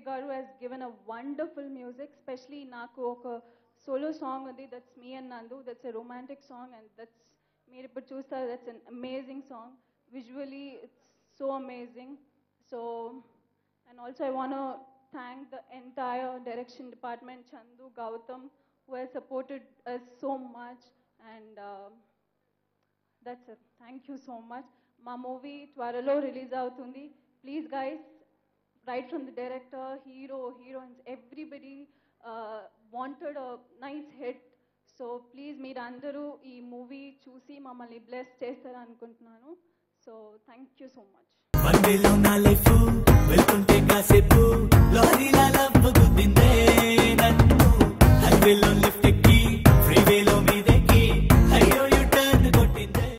Garu has given a wonderful music, especially Naku oka solo song undi, that's me and Nandu, that's a romantic song, and that's meer ippudu chustaru, that's an amazing song. Visually it's so amazing. So, and also I want to thank the entire direction department, Chandu, Gautam, who has supported us so much, and that's it. Thank you so much. My movie twaralo release avutundi. Please guys, right from the director, hero, heroines, everybody wanted a nice hit. So please meer andaru ee movie chusi mammalni bless chestaru anukuntunnanu. So thank you so much. Monday lo na life welcome kasepu lorry la love gudinde nannu highway lo lift